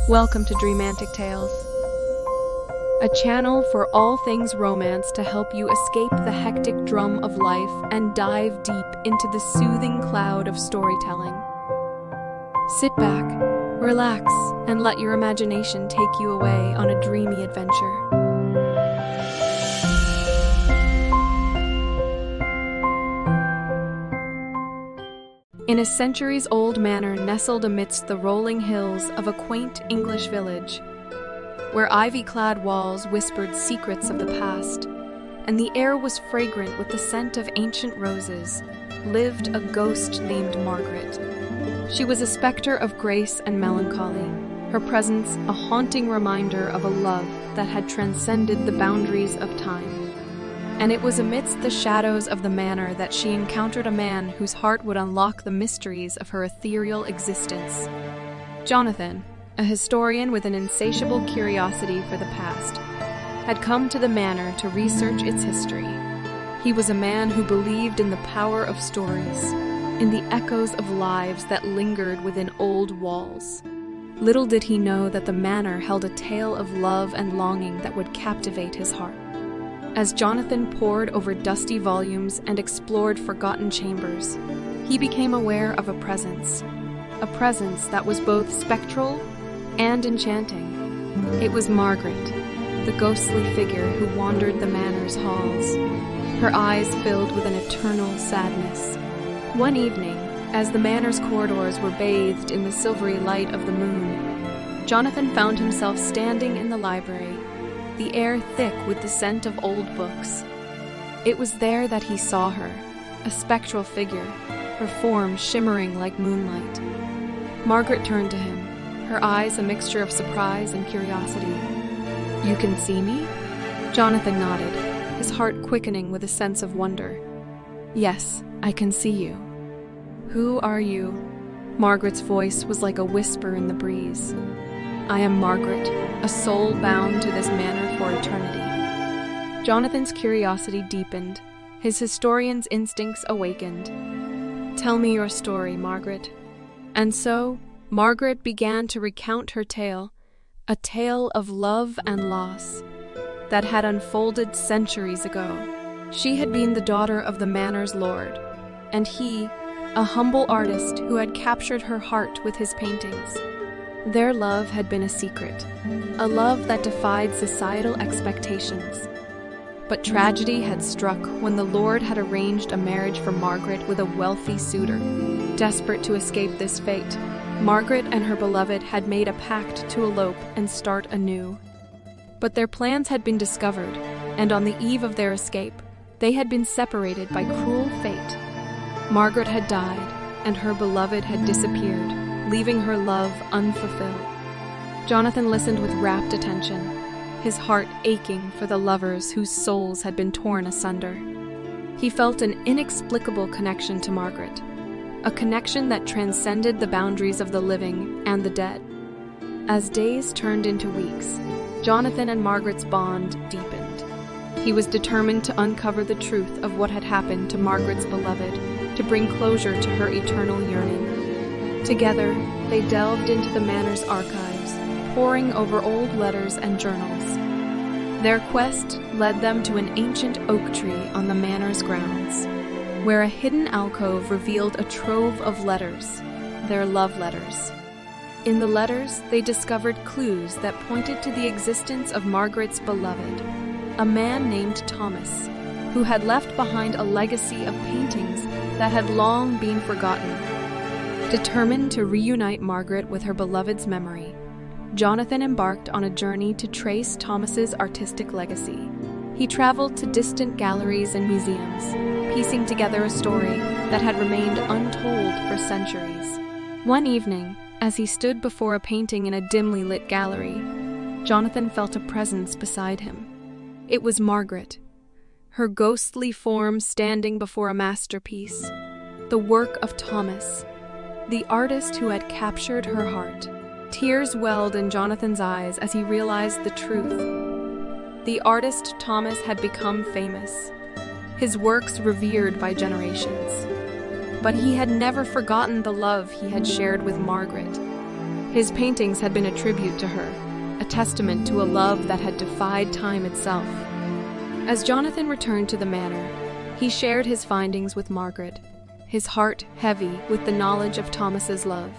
Welcome to Dreamantic Tales, a channel for all things romance to help you escape the hectic drum of life and dive deep into the soothing cloud of storytelling. Sit back, relax, and let your imagination take you away on a dreamy adventure. In a centuries-old manor nestled amidst the rolling hills of a quaint English village, where ivy-clad walls whispered secrets of the past, and the air was fragrant with the scent of ancient roses, lived a ghost named Margaret. She was a specter of grace and melancholy, her presence a haunting reminder of a love that had transcended the boundaries of time. And it was amidst the shadows of the manor that she encountered a man whose heart would unlock the mysteries of her ethereal existence. Jonathan, a historian with an insatiable curiosity for the past, had come to the manor to research its history. He was a man who believed in the power of stories, in the echoes of lives that lingered within old walls. Little did he know that the manor held a tale of love and longing that would captivate his heart. As Jonathan pored over dusty volumes and explored forgotten chambers, he became aware of a presence that was both spectral and enchanting. It was Margaret, the ghostly figure who wandered the manor's halls, her eyes filled with an eternal sadness. One evening, as the manor's corridors were bathed in the silvery light of the moon, Jonathan found himself standing in the library, the air thick with the scent of old books. It was there that he saw her, a spectral figure, her form shimmering like moonlight. Margaret turned to him, her eyes a mixture of surprise and curiosity. "You can see me?" Jonathan nodded, his heart quickening with a sense of wonder. "Yes, I can see you." "Who are you?" Margaret's voice was like a whisper in the breeze. "I am Margaret, a soul bound to this manor for eternity." Jonathan's curiosity deepened, his historian's instincts awakened. "Tell me your story, Margaret." And so, Margaret began to recount her tale, a tale of love and loss that had unfolded centuries ago. She had been the daughter of the manor's lord, and he, a humble artist who had captured her heart with his paintings. Their love had been a secret, a love that defied societal expectations. But tragedy had struck when the Lord had arranged a marriage for Margaret with a wealthy suitor. Desperate to escape this fate, Margaret and her beloved had made a pact to elope and start anew. But their plans had been discovered, and on the eve of their escape, they had been separated by cruel fate. Margaret had died, and her beloved had disappeared, leaving her love unfulfilled. Jonathan listened with rapt attention, his heart aching for the lovers whose souls had been torn asunder. He felt an inexplicable connection to Margaret, a connection that transcended the boundaries of the living and the dead. As days turned into weeks, Jonathan and Margaret's bond deepened. He was determined to uncover the truth of what had happened to Margaret's beloved, to bring closure to her eternal yearning. Together, they delved into the manor's archives, poring over old letters and journals. Their quest led them to an ancient oak tree on the manor's grounds, where a hidden alcove revealed a trove of letters, their love letters. In the letters, they discovered clues that pointed to the existence of Margaret's beloved, a man named Thomas, who had left behind a legacy of paintings that had long been forgotten. Determined to reunite Margaret with her beloved's memory, Jonathan embarked on a journey to trace Thomas's artistic legacy. He traveled to distant galleries and museums, piecing together a story that had remained untold for centuries. One evening, as he stood before a painting in a dimly lit gallery, Jonathan felt a presence beside him. It was Margaret, her ghostly form standing before a masterpiece, the work of Thomas, the artist who had captured her heart. Tears welled in Jonathan's eyes as he realized the truth. The artist Thomas had become famous, his works revered by generations. But he had never forgotten the love he had shared with Margaret. His paintings had been a tribute to her, a testament to a love that had defied time itself. As Jonathan returned to the manor, he shared his findings with Margaret, his heart heavy with the knowledge of Thomas's love.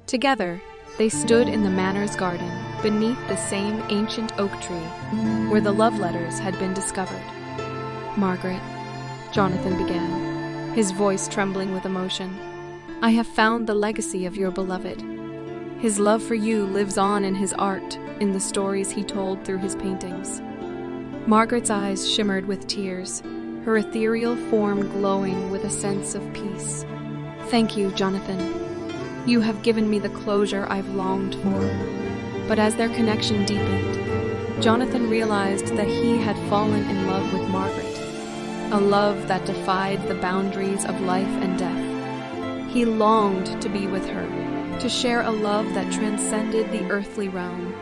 Together, they stood in the manor's garden beneath the same ancient oak tree where the love letters had been discovered. "Margaret," Jonathan began, his voice trembling with emotion, "I have found the legacy of your beloved. His love for you lives on in his art, in the stories he told through his paintings." Margaret's eyes shimmered with tears, her ethereal form glowing with a sense of peace. "Thank you, Jonathan. You have given me the closure I've longed for." But as their connection deepened, Jonathan realized that he had fallen in love with Margaret, a love that defied the boundaries of life and death. He longed to be with her, to share a love that transcended the earthly realm.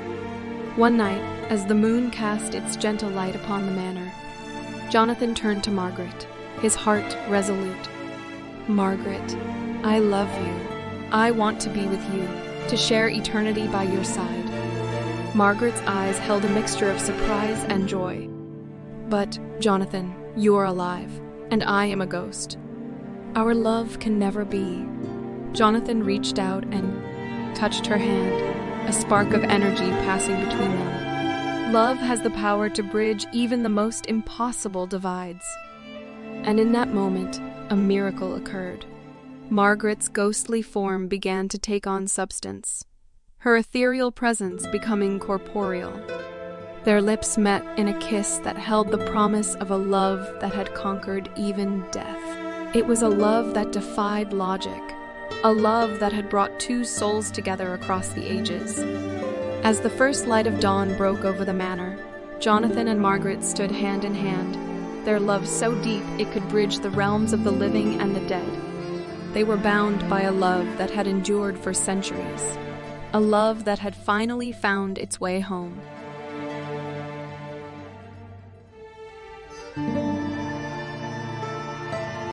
One night, as the moon cast its gentle light upon the manor, Jonathan turned to Margaret, his heart resolute. "Margaret, I love you. I want to be with you, to share eternity by your side." Margaret's eyes held a mixture of surprise and joy. "But, Jonathan, you're alive, and I am a ghost. Our love can never be." Jonathan reached out and touched her hand, a spark of energy passing between them. Love has the power to bridge even the most impossible divides. And in that moment, a miracle occurred. Margaret's ghostly form began to take on substance, her ethereal presence becoming corporeal. Their lips met in a kiss that held the promise of a love that had conquered even death. It was a love that defied logic, a love that had brought two souls together across the ages. As the first light of dawn broke over the manor, Jonathan and Margaret stood hand in hand, their love so deep it could bridge the realms of the living and the dead. They were bound by a love that had endured for centuries, a love that had finally found its way home.